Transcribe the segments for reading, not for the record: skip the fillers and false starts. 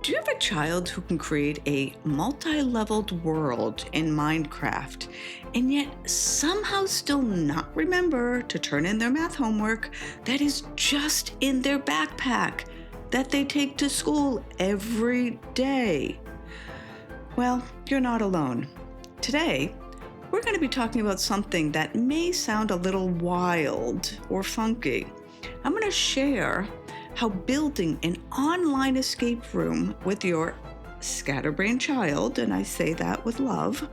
Do you have a child who can create a multi-leveled world in Minecraft and yet somehow still not remember to turn in their math homework that is just in their backpack that they take to school every day? Well, you're not alone. Today, we're going to be talking about something that may sound a little wild or funky. I'm going to share how building an online escape room with your scatterbrained child, and I say that with love,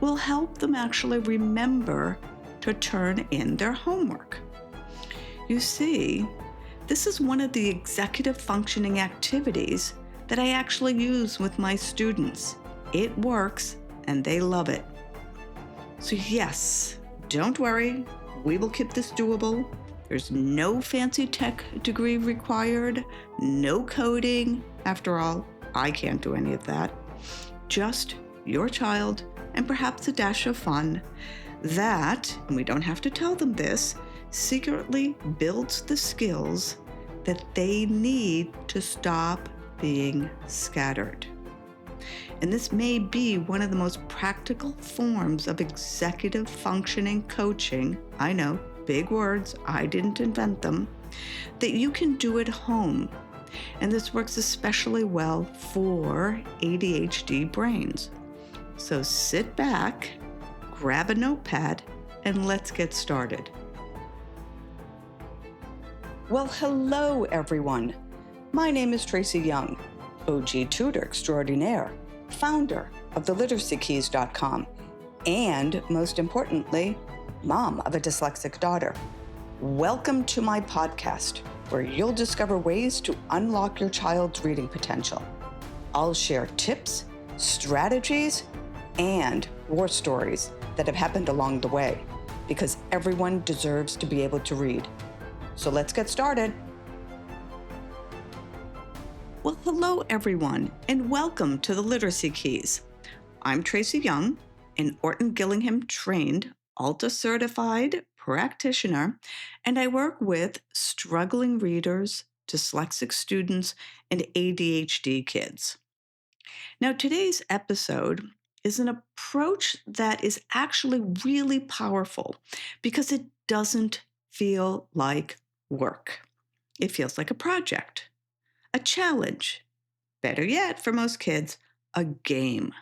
will help them actually remember to turn in their homework. You see, this is one of the executive functioning activities that I actually use with my students. It works and they love it. So yes, don't worry, we will keep this doable. There's no fancy tech degree required, no coding. After all, I can't do any of that. Just your child and perhaps a dash of fun that, and we don't have to tell them this, secretly builds the skills that they need to stop being scattered. And this may be one of the most practical forms of executive functioning coaching. I know, big words, I didn't invent them, that you can do at home. And this works especially well for ADHD brains. So sit back, grab a notepad, and let's get started. Well, hello, everyone. My name is Tracy Young, OG tutor extraordinaire, founder of theliteracykeys.com, and most importantly, mom of a dyslexic daughter. Welcome to my podcast, where you'll discover ways to unlock your child's reading potential. I'll share tips, strategies, and war stories that have happened along the way, because everyone deserves to be able to read. So let's get started. Well, hello, everyone, and welcome to the Literacy Keys. I'm Tracy Young, an Orton Gillingham trained ALTA certified practitioner, and I work with struggling readers, dyslexic students, and ADHD kids. Now, today's episode is an approach that is actually really powerful because it doesn't feel like work. It feels like a project, a challenge, better yet for most kids, a game.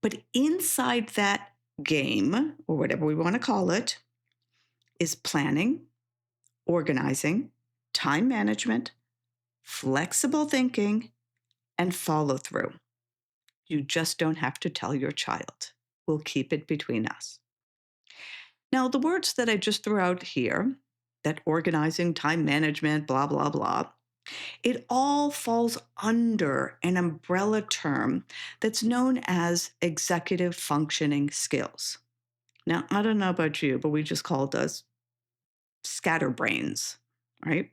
But inside that game, or whatever we want to call it, is planning, organizing, time management, flexible thinking, and follow through. You just don't have to tell your child. We'll keep it between us. Now, the words that I just threw out here, that organizing, time management, blah, blah, blah, it all falls under an umbrella term that's known as executive functioning skills. Now, I don't know about you, but we just called us scatterbrains, right?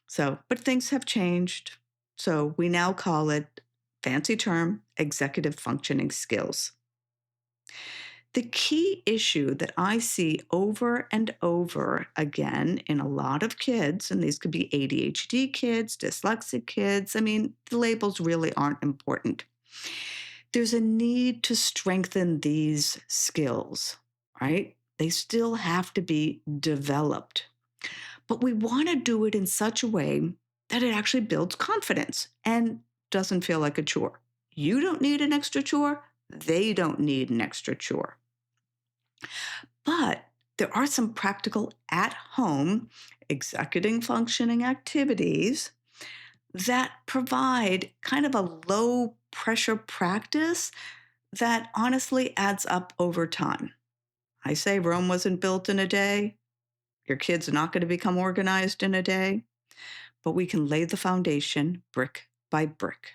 So, but things have changed. So we now call it, fancy term, executive functioning skills. The key issue that I see over and over again in a lot of kids, and these could be ADHD kids, dyslexic kids, I mean, the labels really aren't important. There's a need to strengthen these skills, right? They still have to be developed. But we want to do it in such a way that it actually builds confidence and doesn't feel like a chore. You don't need an extra chore. They don't need an extra chore. But there are some practical at-home executive functioning activities that provide kind of a low-pressure practice that honestly adds up over time. I say Rome wasn't built in a day. Your kid's not going to become organized in a day, but we can lay the foundation brick by brick.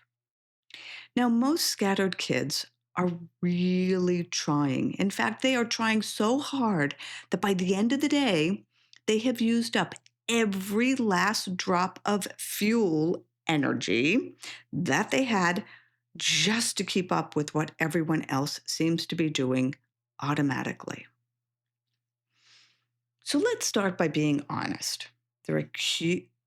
Now, most scattered kids are really trying. In fact, they are trying so hard that by the end of the day, they have used up every last drop of fuel energy that they had just to keep up with what everyone else seems to be doing automatically. So let's start by being honest. There are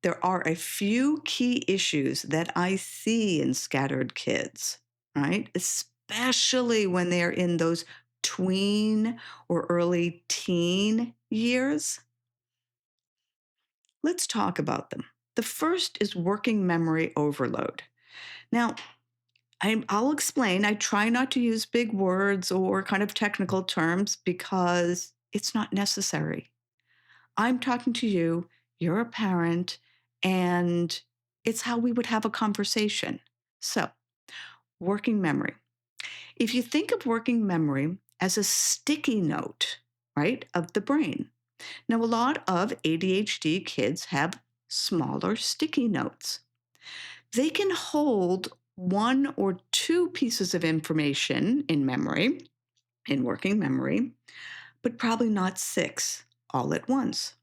there are a few key issues that I see in scattered kids, right? Especially when they're in those tween or early teen years. Let's talk about them. The first is working memory overload. Now, I'll explain. I try not to use big words or kind of technical terms because it's not necessary. I'm talking to you, you're a parent, and it's how we would have a conversation. So, working memory. If you think of working memory as a sticky note, right, of the brain. Now, a lot of ADHD kids have smaller sticky notes. They can hold one or two pieces of information in memory, in working memory, but probably not six all at once.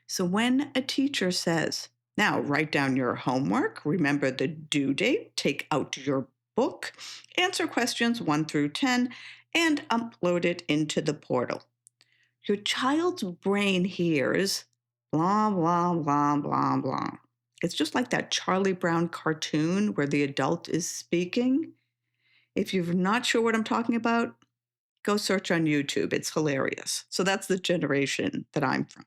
So when a teacher says, now write down your homework, remember the due date, take out your book, answer questions 1 through 10, and upload it into the portal. Your child's brain hears blah, blah, blah, blah, blah. It's just like that Charlie Brown cartoon where the adult is speaking. If you're not sure what I'm talking about, go search on YouTube. It's hilarious. So that's the generation that I'm from.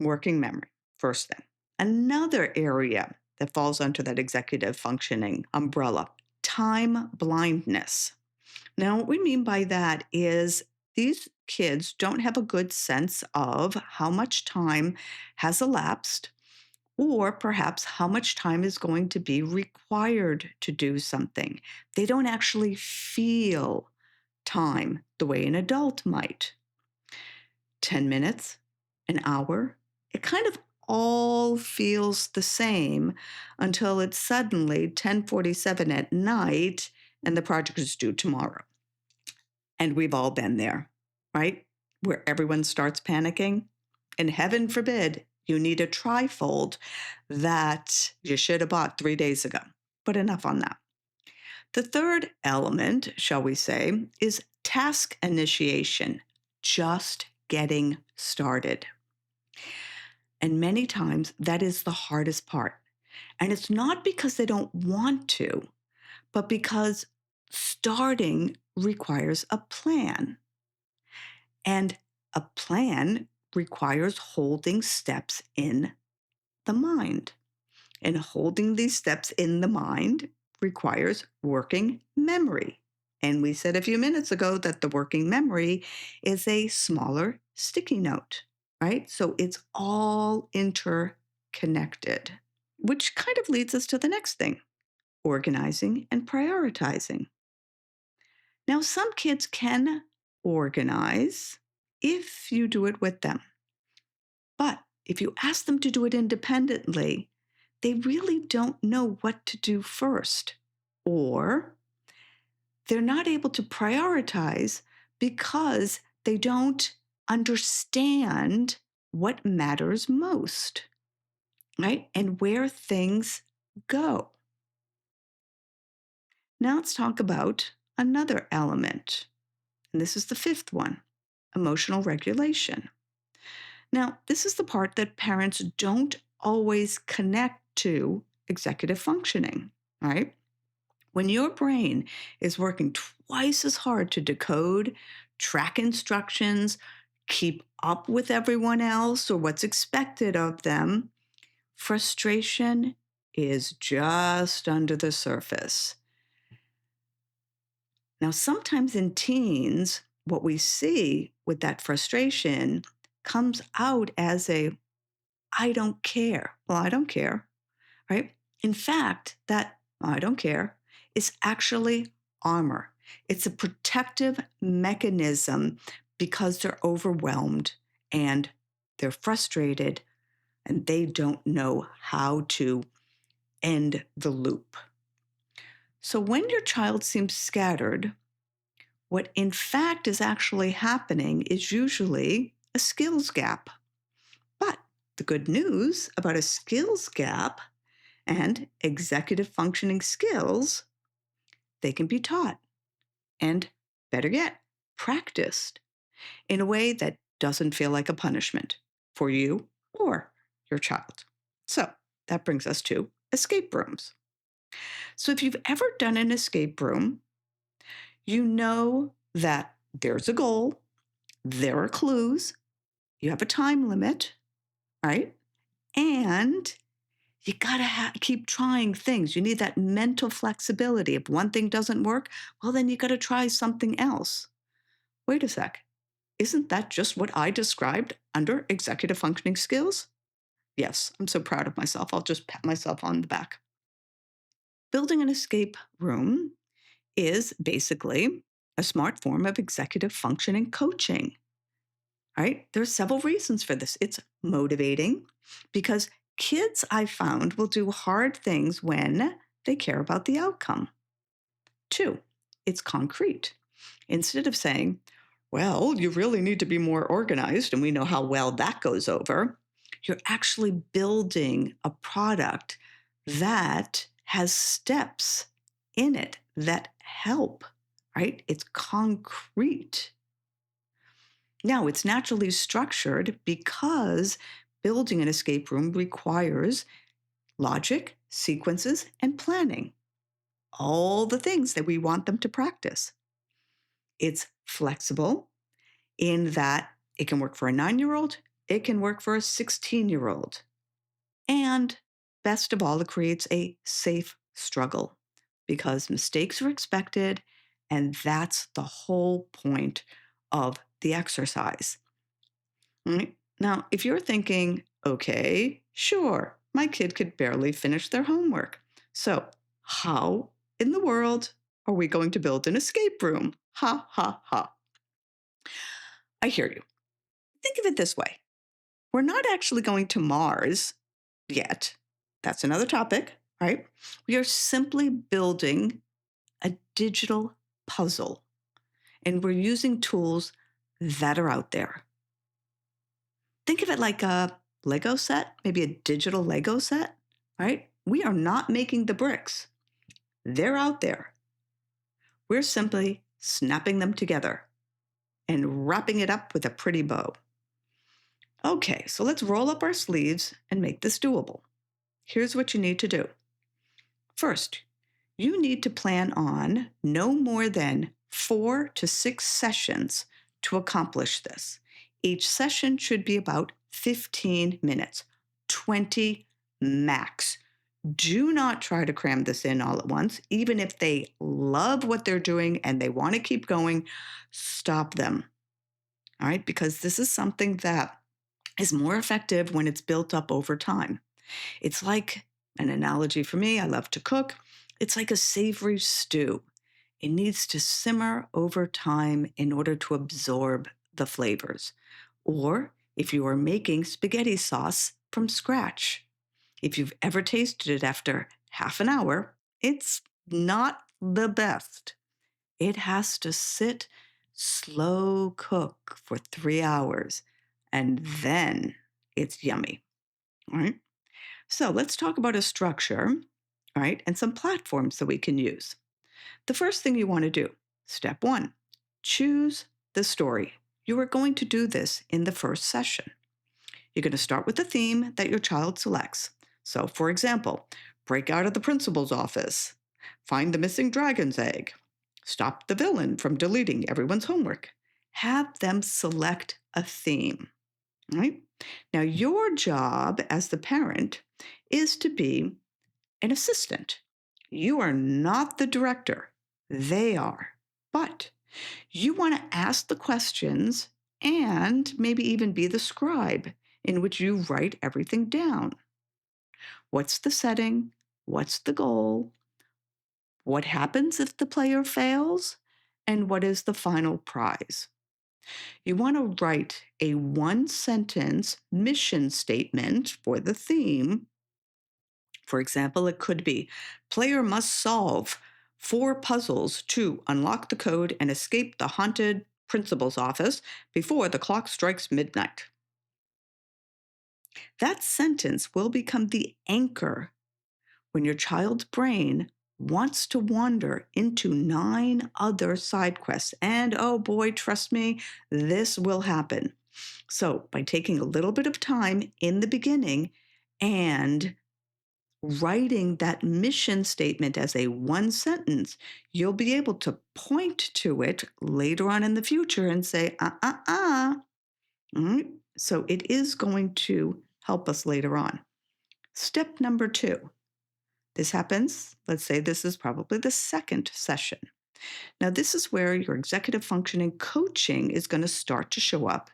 Working memory, first thing. Another area that falls under that executive functioning umbrella, time blindness. Now, what we mean by that is these kids don't have a good sense of how much time has elapsed or perhaps how much time is going to be required to do something. They don't actually feel time the way an adult might. 10 minutes, an hour, it kind of all feels the same until it's suddenly 10:47 at night and the project is due tomorrow. And we've all been there, right? Where everyone starts panicking. And heaven forbid you need a trifold that you should have bought 3 days ago. But enough on that. The third element, shall we say, is task initiation, just getting started. And many times that is the hardest part. And it's not because they don't want to, but because starting requires a plan. And a plan requires holding steps in the mind. And holding these steps in the mind requires working memory. And we said a few minutes ago that the working memory is a smaller sticky note, right? So it's all interconnected, which kind of leads us to the next thing, organizing and prioritizing. Now, some kids can organize if you do it with them. But if you ask them to do it independently, they really don't know what to do first. Or they're not able to prioritize because they don't understand what matters most, right? And where things go. Now let's talk about another element. And this is the fifth one, emotional regulation. Now, this is the part that parents don't always connect to executive functioning, right? When your brain is working twice as hard to decode, track instructions, keep up with everyone else or what's expected of them, frustration is just under the surface. Now, sometimes in teens, what we see with that frustration comes out as a, I don't care. Well, I don't care, right? In fact, that I don't care is actually armor. It's a protective mechanism because they're overwhelmed and they're frustrated and they don't know how to end the loop. So when your child seems scattered, what in fact is actually happening is usually a skills gap. But the good news about a skills gap and executive functioning skills, they can be taught and, better yet, practiced in a way that doesn't feel like a punishment for you or your child. So that brings us to escape rooms. So if you've ever done an escape room, you know that there's a goal, there are clues, you have a time limit, right? And you got to keep trying things. You need that mental flexibility. If one thing doesn't work, well, then you got to try something else. Wait a sec. Isn't that just what I described under executive functioning skills? Yes, I'm so proud of myself. I'll just pat myself on the back. Building an escape room is basically a smart form of executive functioning coaching. Right? There's several reasons for this. It's motivating because kids, I found, will do hard things when they care about the outcome. Two, it's concrete. Instead of saying, well, you really need to be more organized, and we know how well that goes over, you're actually building a product that has steps in it that help, right? It's concrete. Now, it's naturally structured because building an escape room requires logic, sequences, and planning. All the things that we want them to practice. It's flexible in that it can work for a 9-year-old, it can work for a 16-year-old. And best of all, it creates a safe struggle because mistakes are expected, and that's the whole point of the exercise. Right? Now, if you're thinking, okay, sure, my kid could barely finish their homework. So, how in the world are we going to build an escape room? Ha, ha, ha. I hear you. Think of it this way. We're not actually going to Mars yet. That's another topic, right? We are simply building a digital puzzle, and we're using tools that are out there. Think of it like a Lego set, maybe a digital Lego set, right? We are not making the bricks. They're out there. We're simply snapping them together and wrapping it up with a pretty bow. Okay, so let's roll up our sleeves and make this doable. Here's what you need to do. First, you need to plan on no more than 4 to 6 sessions to accomplish this. Each session should be about 15 minutes, 20 max. Do not try to cram this in all at once. Even if they love what they're doing and they want to keep going, stop them. All right, because this is something that is more effective when it's built up over time. It's like an analogy for me. I love to cook. It's like a savory stew. It needs to simmer over time in order to absorb the flavors. Or if you are making spaghetti sauce from scratch, if you've ever tasted it after half an hour, it's not the best. It has to sit slow cook for 3 hours, and then it's yummy. All right. So let's talk about a structure, all right, and some platforms that we can use. The first thing you want to do, step 1, choose the story. You are going to do this in the first session. You're going to start with the theme that your child selects. So, for example, break out of the principal's office, find the missing dragon's egg, stop the villain from deleting everyone's homework. Have them select a theme, right? Now, your job as the parent is to be an assistant. You are not the director. They are. But you want to ask the questions and maybe even be the scribe in which you write everything down. What's the setting? What's the goal? What happens if the player fails? And what is the final prize? You want to write a 1-sentence mission statement for the theme. For example, it could be, player must solve 4 puzzles to unlock the code and escape the haunted principal's office before the clock strikes midnight. That sentence will become the anchor when your child's brain wants to wander into 9 other side quests. And oh boy, trust me, this will happen. So by taking a little bit of time in the beginning and writing that mission statement as a one sentence, you'll be able to point to it later on in the future and say, All right? So it is going to help us later on. Step number 2. This happens, let's say this is probably the second session. Now, this is where your executive functioning coaching is going to start to show up.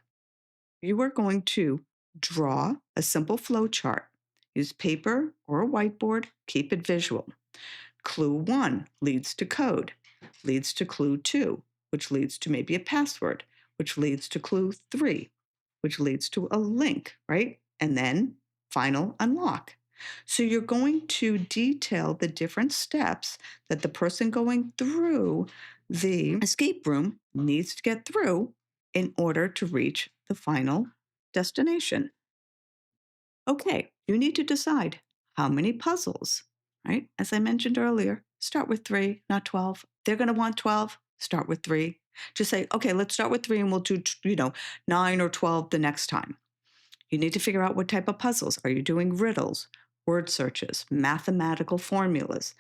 You are going to draw a simple flow chart. Use paper or a whiteboard, keep it visual. Clue 1 leads to code, leads to clue 2, which leads to maybe a password, which leads to clue 3, which leads to a link, right? And then final unlock. So you're going to detail the different steps that the person going through the escape room needs to get through in order to reach the final destination. Okay, you need to decide how many puzzles, right? As I mentioned earlier, start with 3, not 12. They're going to want 12, start with 3. Just say, okay, let's start with 3 and we'll do, 9 or 12 the next time. You need to figure out what type of puzzles. Are you doing riddles, word searches, mathematical formulas,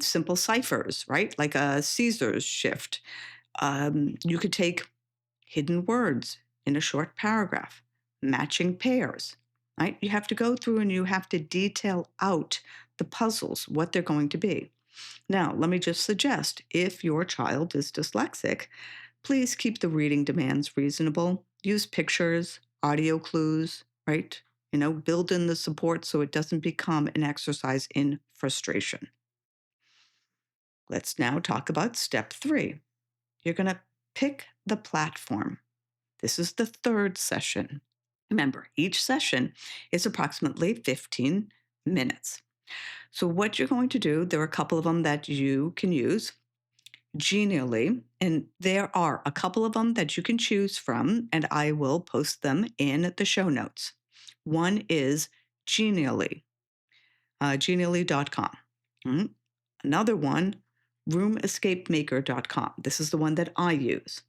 simple ciphers, right? Like a Caesar's shift. You could take hidden words in a short paragraph, matching pairs, right? You have to go through and you have to detail out the puzzles, what they're going to be. Now, let me just suggest if your child is dyslexic, please keep the reading demands reasonable. Use pictures, audio clues, right? Build in the support so it doesn't become an exercise in frustration. Let's now talk about step 3. You're going to pick the platform. This is the third session. Remember, each session is approximately 15 minutes. So what you're going to do, there are a couple of them that you can use. Genially, and there are a couple of them that you can choose from, and I will post them in the show notes. One is Genially, genially.com. Another one, roomescapemaker.com. This is the one that I use.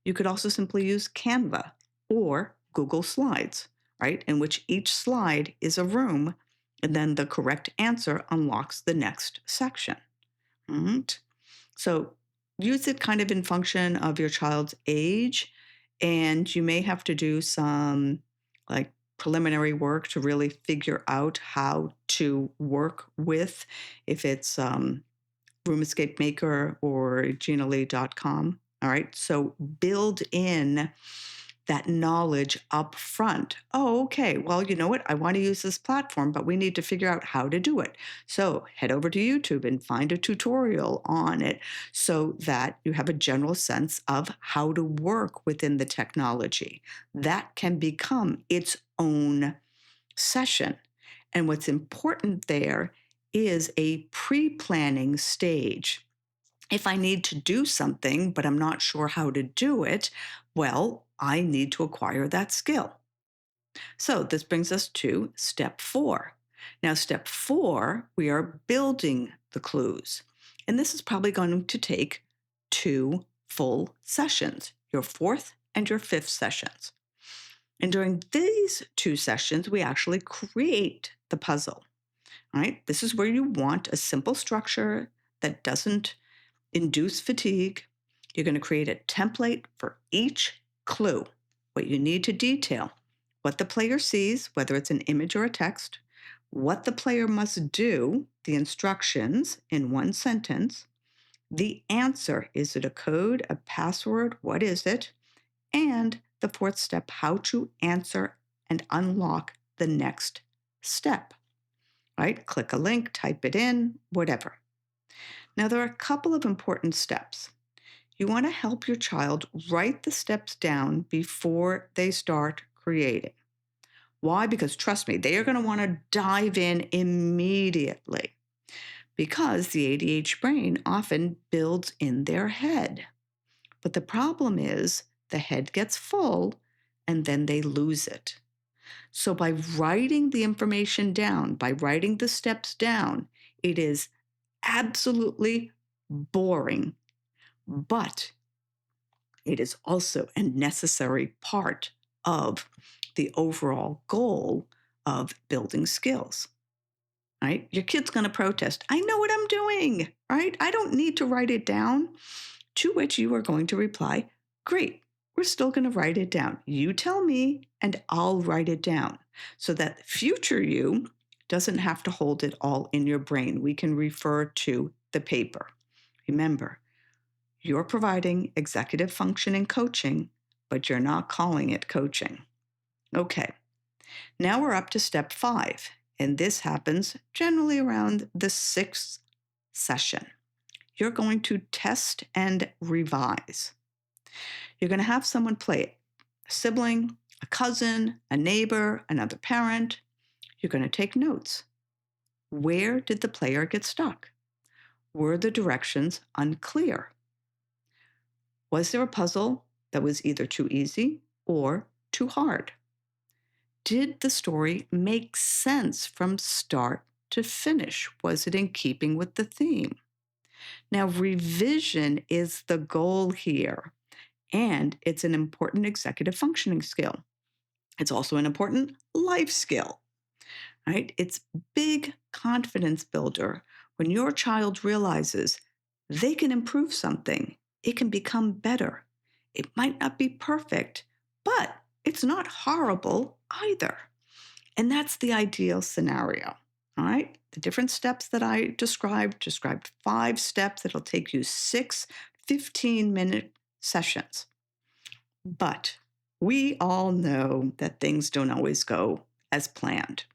You could also simply use Canva or Google Slides, right? In which each slide is a room, and then the correct answer unlocks the next section. Right? So use it kind of in function of your child's age, and you may have to do some like preliminary work to really figure out how to work with, if it's Room Escape Maker or genially.com. All right. So build in that knowledge up front. Oh, okay. Well, you know what? I want to use this platform, but we need to figure out how to do it. So head over to YouTube and find a tutorial on it so that you have a general sense of how to work within the technology. That can become its own session. And what's important there is a pre-planning stage. If I need to do something, but I'm not sure how to do it, well, I need to acquire that skill. So this brings us to step 4. Now, step 4, we are building the clues. And this is probably going to take 2 full sessions, your 4th and your 5th sessions. And during these 2 sessions, we actually create the puzzle. All right? This is where you want a simple structure that doesn't induce fatigue. You're going to create a template for each clue, what you need to detail, what the player sees, whether it's an image or a text, what the player must do, the instructions in one sentence, the answer, is it a code, a password, what is it, and the 4th step, how to answer and unlock the next step, right? Click a link, type it in, whatever. Now, there are a couple of important steps. You want to help your child write the steps down before they start creating. Why? Because trust me, they are going to want to dive in immediately because the ADHD brain often builds in their head. But the problem is the head gets full and then they lose it. So by writing the information down, by writing the steps down, it is absolutely boring, but it is also a necessary part of the overall goal of building skills. Right? Your kid's going to protest. I know what I'm doing, right? I don't need to write it down. To which you are going to reply, great, we're still going to write it down. You tell me and I'll write it down so that future you doesn't have to hold it all in your brain. We can refer to the paper. Remember, you're providing executive functioning coaching, but you're not calling it coaching. Okay, now we're up to step 5. And this happens generally around the 6th session. You're going to test and revise. You're going to have someone play it. A sibling, a cousin, a neighbor, another parent. You're going to take notes. Where did the player get stuck? Were the directions unclear? Was there a puzzle that was either too easy or too hard? Did the story make sense from start to finish? Was it in keeping with the theme? Now, revision is the goal here, and it's an important executive functioning skill. It's also an important life skill, right? It's big confidence builder when your child realizes they can improve something. It can become better. It might not be perfect, but it's not horrible either. And that's the ideal scenario. All right. The different steps that I described 5 steps that'll take you 6 15-minute sessions. But we all know that things don't always go as planned,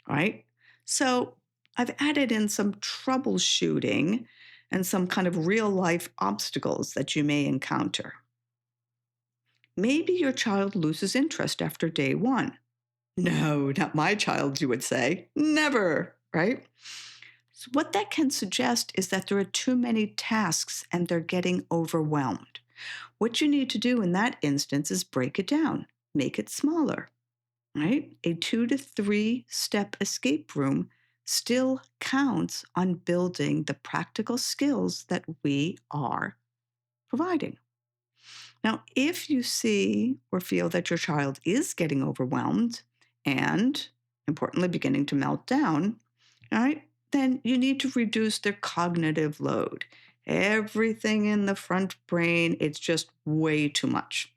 right? So I've added in some troubleshooting and some kind of real life obstacles that you may encounter. Maybe your child loses interest after day 1. No, not my child, you would say. Never, right? So what that can suggest is that there are too many tasks and they're getting overwhelmed. What you need to do in that instance is break it down, make it smaller, right? A 2 to 3 step escape room still counts on building the practical skills that we are providing. Now, if you see or feel that your child is getting overwhelmed and, importantly, beginning to melt down, all right, then you need to reduce their cognitive load. Everything in the front brain, it's just way too much.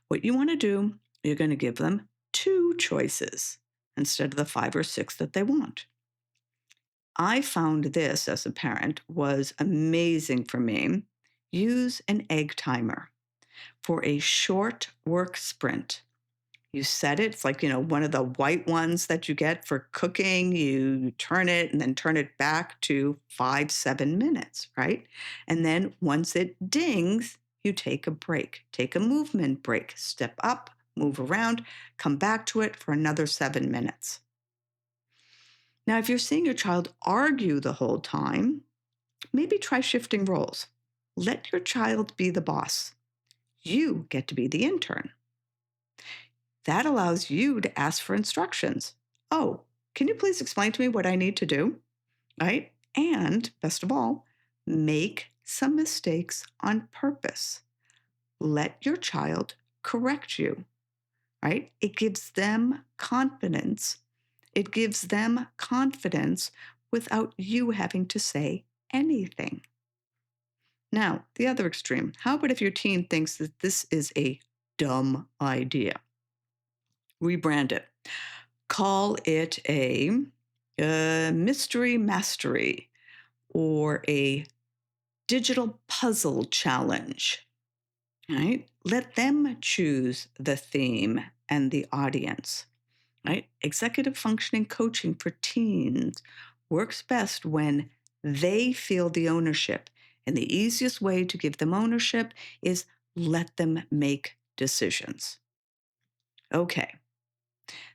What you want to do, you're going to give them 2 choices instead of the 5 or 6 that they want. I found this as a parent was amazing for me. Use an egg timer for a short work sprint. You set it, it's like, one of the white ones that you get for cooking. You turn it and then turn it back to 5, 7 minutes, right? And then once it dings, you take a break, take a movement break, step up, move around, come back to it for another 7 minutes. Now, if you're seeing your child argue the whole time, maybe try shifting roles. Let your child be the boss. You get to be the intern. That allows you to ask for instructions. Oh, can you please explain to me what I need to do? Right? And best of all, make some mistakes on purpose. Let your child correct you, right? It gives them confidence. It gives them confidence without you having to say anything. Now, the other extreme. How about if your teen thinks that this is a dumb idea? Rebrand it. Call it a mystery mastery or a digital puzzle challenge. Right? Let them choose the theme and the audience. Right? Executive functioning coaching for teens works best when they feel the ownership. And the easiest way to give them ownership is let them make decisions. Okay.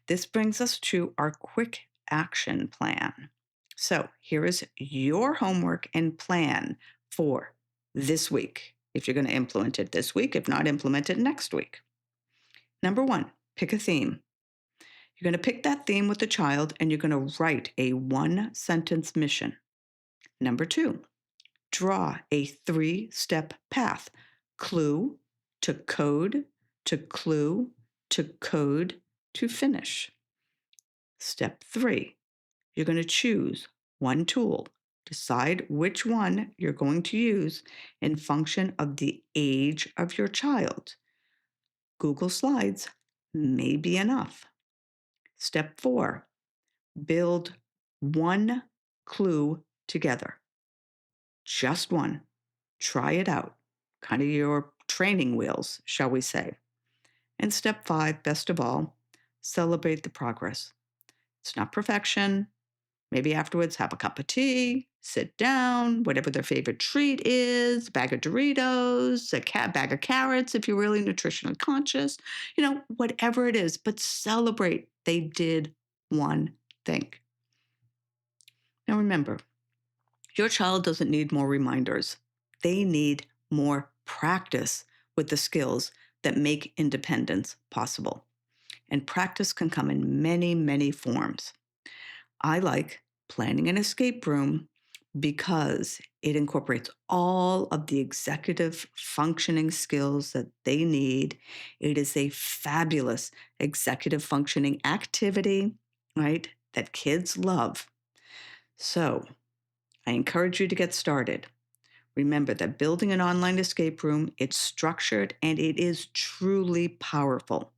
This brings us to our quick action plan. So here is your homework and plan for this week. If you're going to implement it this week, if not, implement it next week. Number 1, pick a theme. You're going to pick that theme with the child and you're going to write a 1-sentence mission. Number 2, draw a 3-step path. Clue to code to clue to code to finish. Step 3, you're going to choose one tool. Decide which one you're going to use in function of the age of your child. Google Slides may be enough. Step 4, build one clue together. Just one. Try it out. Kind of your training wheels, shall we say. And step 5, best of all, celebrate the progress. It's not perfection. Maybe afterwards have a cup of tea, sit down, whatever their favorite treat is, a bag of Doritos, bag of carrots if you're really nutritionally conscious, whatever it is, but celebrate they did one thing. Now remember, your child doesn't need more reminders. They need more practice with the skills that make independence possible. And practice can come in many, many forms. I like planning an escape room because it incorporates all of the executive functioning skills that they need. It is a fabulous executive functioning activity, right, that kids love. So I encourage you to get started. Remember that building an online escape room, it's structured and it is truly powerful.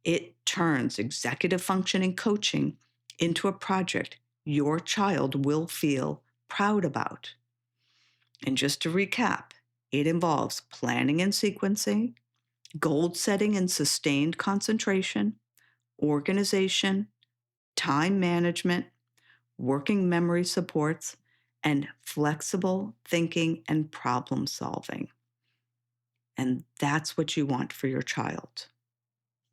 It turns executive functioning coaching into a project your child will feel proud about. And just to recap, it involves planning and sequencing, goal setting and sustained concentration, organization, time management, working memory supports, and flexible thinking and problem solving. And that's what you want for your child.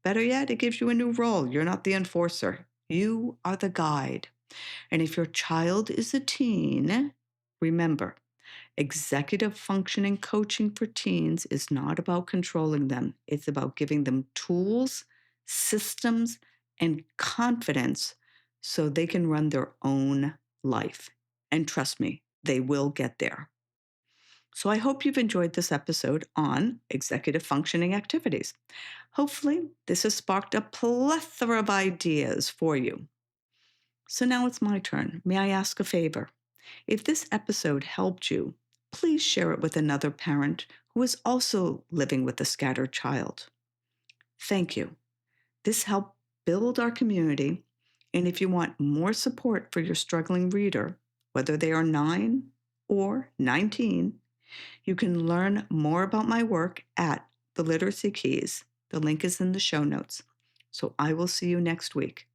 Better yet, it gives you a new role. You're not the enforcer. You are the guide. And if your child is a teen, remember, executive functioning coaching for teens is not about controlling them. It's about giving them tools, systems, and confidence so they can run their own life. And trust me, they will get there. So I hope you've enjoyed this episode on executive functioning activities. Hopefully, this has sparked a plethora of ideas for you. So now it's my turn. May I ask a favor? If this episode helped you, please share it with another parent who is also living with a scattered child. Thank you. This helped build our community, and if you want more support for your struggling reader, whether they are 9 or 19, you can learn more about my work at The Literacy Keys. The link is in the show notes. So I will see you next week.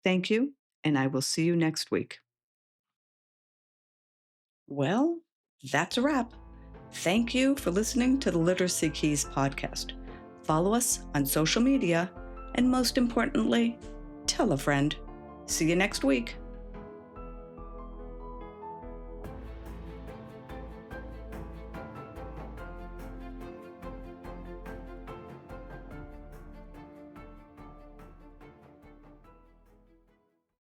Thank you, and I will see you next week. Well, that's a wrap. Thank you for listening to the Literacy Keys podcast. Follow us on social media, and most importantly, tell a friend. See you next week.